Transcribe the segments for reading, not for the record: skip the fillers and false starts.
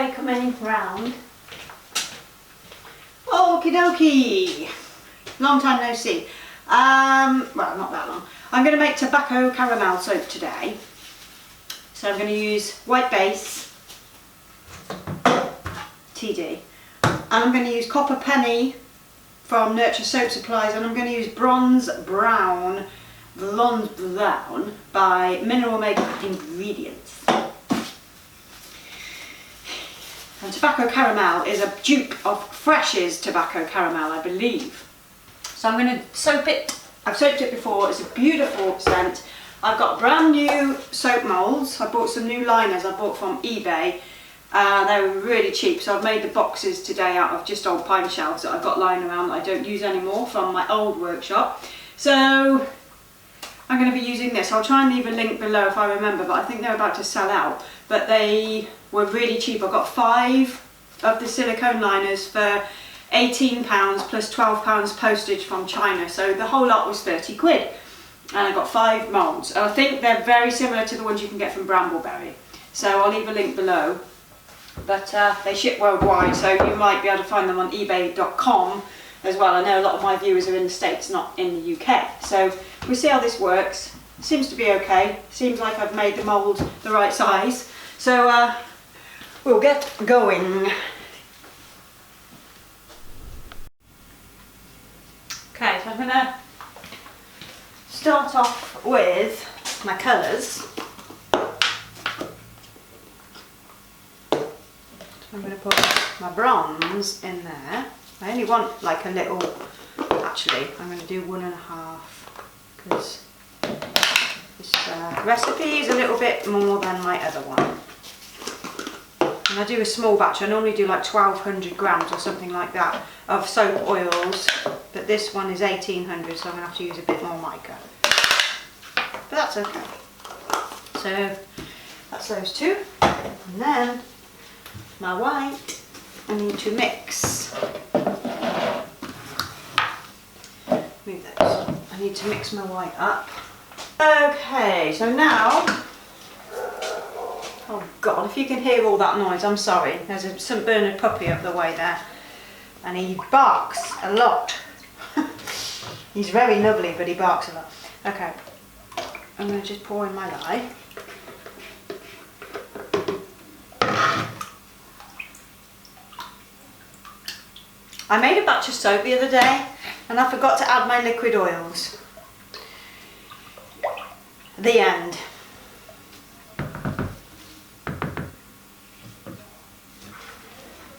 way coming round. Okie dokie. Long time no see. Well, not that long. I'm going to make tobacco caramel soap today. So I'm going to use white base, TD, and I'm going to use copper penny from Nurture Soap Supplies, and I'm going to use bronze brown by Mineral Makeup Ingredients. And tobacco caramel is a dupe of Fresh's tobacco caramel, I believe. So I'm going to soap it. I've soaped it before. It's a beautiful scent. I've got brand new soap moulds. I bought some new liners I bought from eBay. They were really cheap, so I've made the boxes today out of just old pine shelves that I've got lying around that I don't use anymore from my old workshop. So I'm going to be using this. I'll try and leave a link below if I remember, but I think they're about to sell out. But they were really cheap. I got 5 of the silicone liners for £18 plus £12 postage from China. So the whole lot was 30 quid. And I got 5 moulds. I think they're very similar to the ones you can get from Brambleberry. So I'll leave a link below. But they ship worldwide, so you might be able to find them on ebay.com as well. I know a lot of my viewers are in the States, not in the UK. So we'll see how this works. Seems to be okay. Seems like I've made the mould the right size. So we'll get going. Okay, so I'm going to start off with my colours. I'm going to put my bronze in there. I only want like a little, actually I'm going to do 1.5 because this recipe is a little bit more than my other one. And I do a small batch. I normally do like 1200 grams or something like that of soap oils, but this one is 1800, so I'm going to have to use a bit more mica. But that's okay. So that's those two. And then my white, I need to mix. Move those. I need to mix my white up. Okay, so now, oh God, if you can hear all that noise, I'm sorry. There's a St Bernard puppy up the way there, and he barks a lot. He's very lovely, but he barks a lot. Okay, I'm going to just pour in my lye. I made a batch of soap the other day and I forgot to add my liquid oils. The end.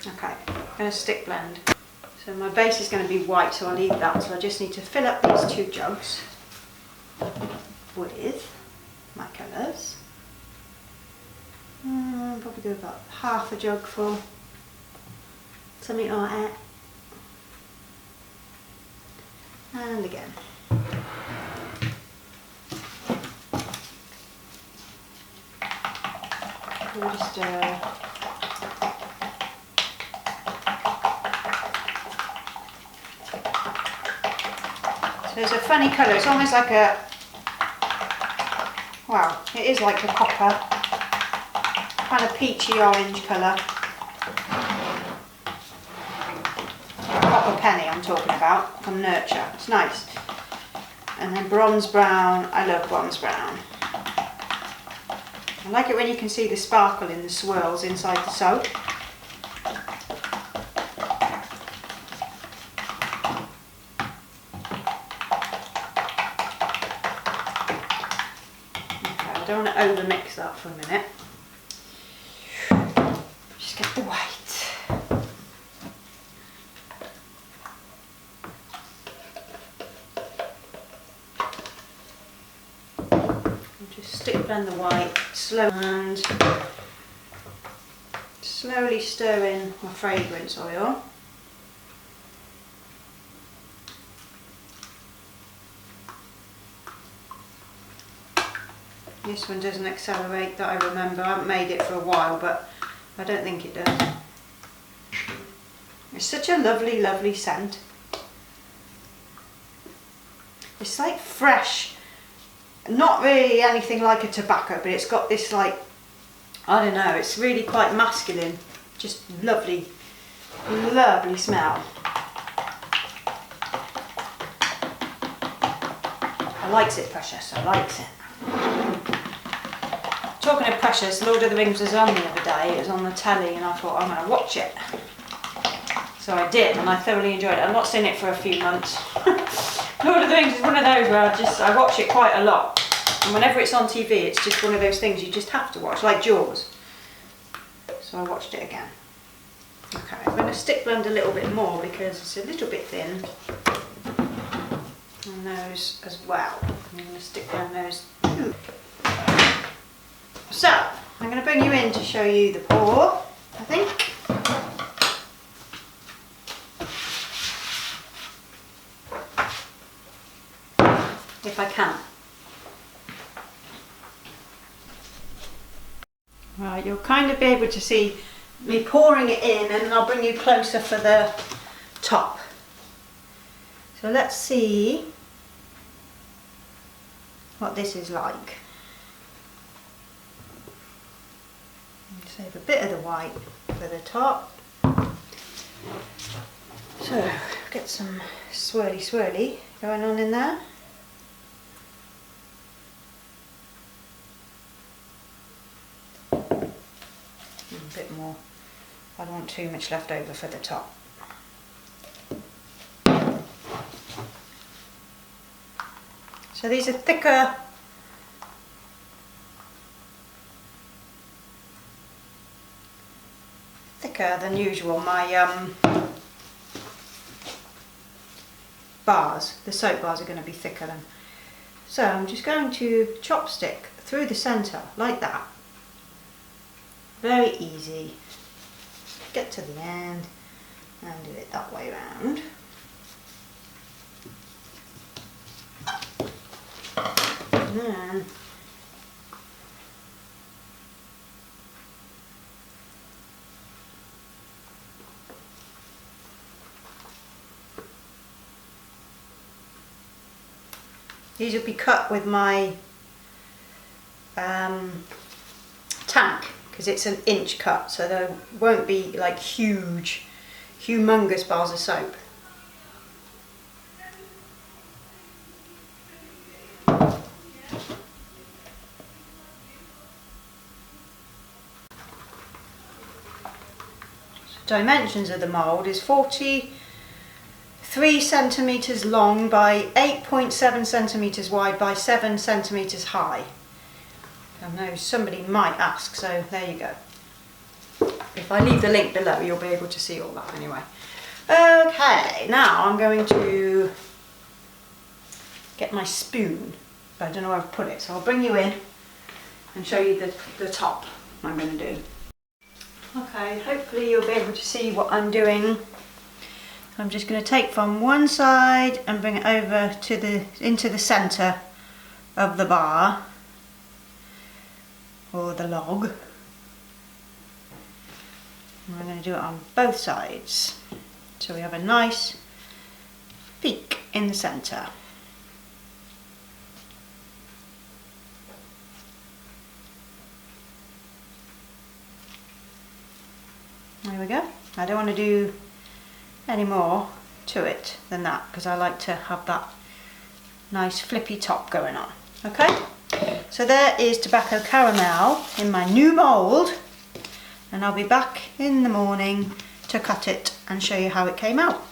Okay, I'm going to stick blend. So my base is going to be white, so I'll leave that. So I just need to fill up these 2 jugs with my colours. Probably do about half a jug full. Something like that. And again. We'll just so it's a funny colour. It's almost like a, wow, it is like a copper, kind of peachy orange colour. Copper penny I'm talking about, from Nurture. It's nice. And then bronze brown. I love bronze brown. I like it when you can see the sparkle in the swirls inside the soap. Okay, I don't want to over mix that for a minute. Just get the white. Stick blend the white, and slowly stir in my fragrance oil. This one doesn't accelerate that I remember. I haven't made it for a while, but I don't think it does. It's such a lovely, lovely scent. It's like fresh. Not really anything like a tobacco, but it's got this like, I don't know, it's really quite masculine. Just lovely, lovely smell. I likes it, Precious, I likes it. Talking of Precious, Lord of the Rings was on the other day, it was on the telly and I thought I'm going to watch it. So I did and I thoroughly enjoyed it. I've not seen it for a few months. Lord of the Rings is one of those where I watch it quite a lot. And whenever it's on TV, it's just one of those things you just have to watch, like Jaws. So I watched it again. Okay, I'm going to stick blend a little bit more because it's a little bit thin. And those as well. I'm going to stick blend those. So, I'm going to bring you in to show you the pour, I think. If I can. Right, you'll kind of be able to see me pouring it in and I'll bring you closer for the top. So let's see what this is like. Save a bit of the white for the top. So get some swirly swirly going on in there. A bit more. I don't want too much left over for the top. So these are thicker than usual. My bars, the soap bars are going to be thicker than. So I'm just going to chopstick through the centre like that. Very easy. Get to the end and do it that way round. And then these will be cut with my tank because it's an inch cut, so there won't be like huge, humongous bars of soap. Dimensions of the mould is 43 centimetres long by 8.7 centimetres wide by 7 centimetres high. I know somebody might ask, so there you go. If I leave the link below, you'll be able to see all that anyway. Okay, now I'm going to get my spoon, but I don't know where I've put it, so I'll bring you in and show you the top I'm going to do. Okay, hopefully you'll be able to see what I'm doing. I'm just going to take from one side and bring it over to into the centre of the bar or the log. And I'm going to do it on both sides so we have a nice peak in the centre. There we go. I don't want to do any more to it than that because I like to have that nice flippy top going on. Okay, so there is tobacco caramel in my new mould, and I'll be back in the morning to cut it and show you how it came out.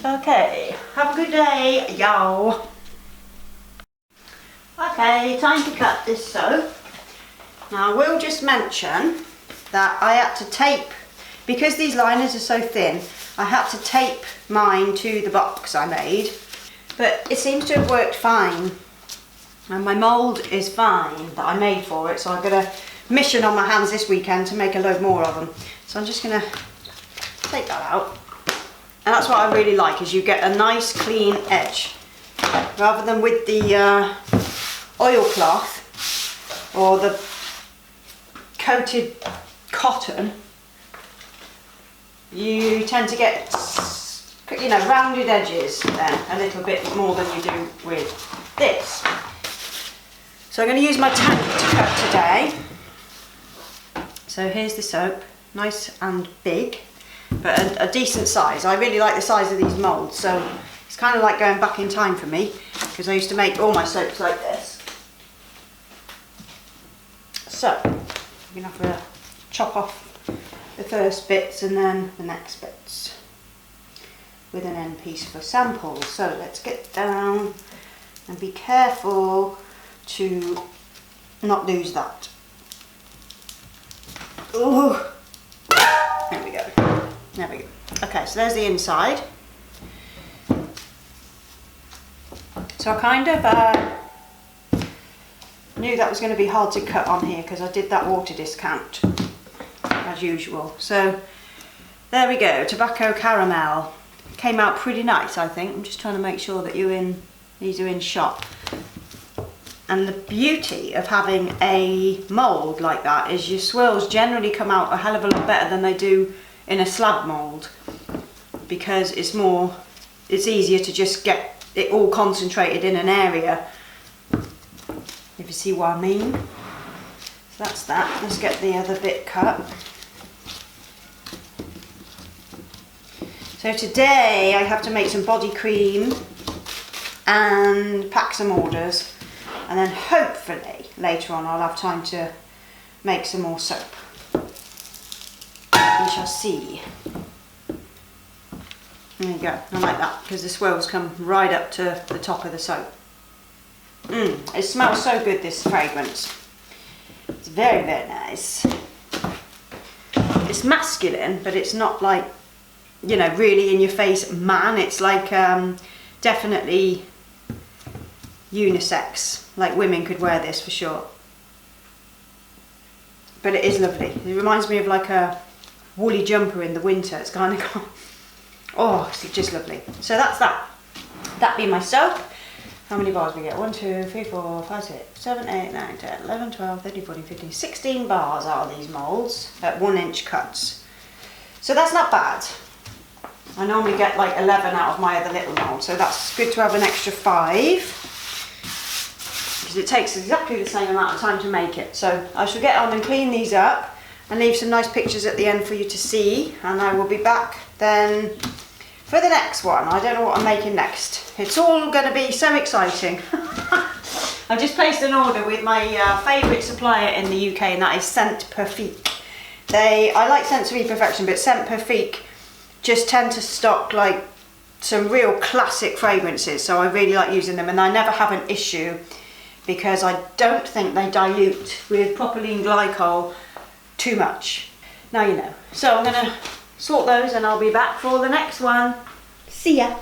Okay, have a good day, y'all. Okay, time to cut this soap. Now I will just mention that I had to tape, because these liners are so thin, I had to tape mine to the box I made, but it seems to have worked fine, and my mould is fine that I made for it, so I've got a mission on my hands this weekend to make a load more of them. So I'm just going to take that out, and that's what I really like, is you get a nice clean edge, rather than with the oilcloth or the coated cotton. You tend to get, you know, rounded edges then a little bit more than you do with this. So I'm going to use my tank to cut today. So here's the soap. nice and big, but a decent size. I really like the size of these moulds, so it's kind of like going back in time for me, because I used to make all my soaps like this. So I'm gonna have to chop off the first bits and then the next bits with an end piece for samples. So let's get down and be careful to not lose that. Ooh. There we go. There we go. Okay, so there's the inside. So I kind of knew that was going to be hard to cut on here because I did that water discount as usual. So there we go, tobacco caramel. Came out pretty nice, I think. I'm just trying to make sure that these are in shot. And the beauty of having a mould like that is your swirls generally come out a hell of a lot better than they do in a slab mould, because it's easier to just get it all concentrated in an area, if you see what I mean. So that's that. Let's get the other bit cut. So today I have to make some body cream and pack some orders, and then hopefully later on I'll have time to make some more soap. We shall see. There you go. I like that because the swirls come right up to the top of the soap. It smells so good, this fragrance. It's very, very nice. It's masculine, but it's not like, you know, really in your face man. It's like definitely unisex. Like women could wear this for sure. But it is lovely. It reminds me of like a woolly jumper in the winter. It's kind of, oh, it's just lovely. So that's that. That be my soap. How many bars we get? 1, 2, 3, 4, 5, 6, 7, 8, 9, 10, 11, 12, 13, 14, 15, 16 bars out of these moulds at 1-inch cuts. So that's not bad. I normally get like 11 out of my other little mould, so that's good to have an extra 5, because it takes exactly the same amount of time to make it. So I shall get on and clean these up and leave some nice pictures at the end for you to see, and I will be back then for the next one. I don't know what I'm making next. It's all going to be so exciting. I've just placed an order with my favourite supplier in the UK, and that is Scent Perfect. I like Sensory Perfection, but Scent Perfect just tend to stock like some real classic fragrances, so I really like using them, and I never have an issue because I don't think they dilute with propylene glycol too much. Now you know. So I'm going to sort those and I'll be back for the next one. See ya!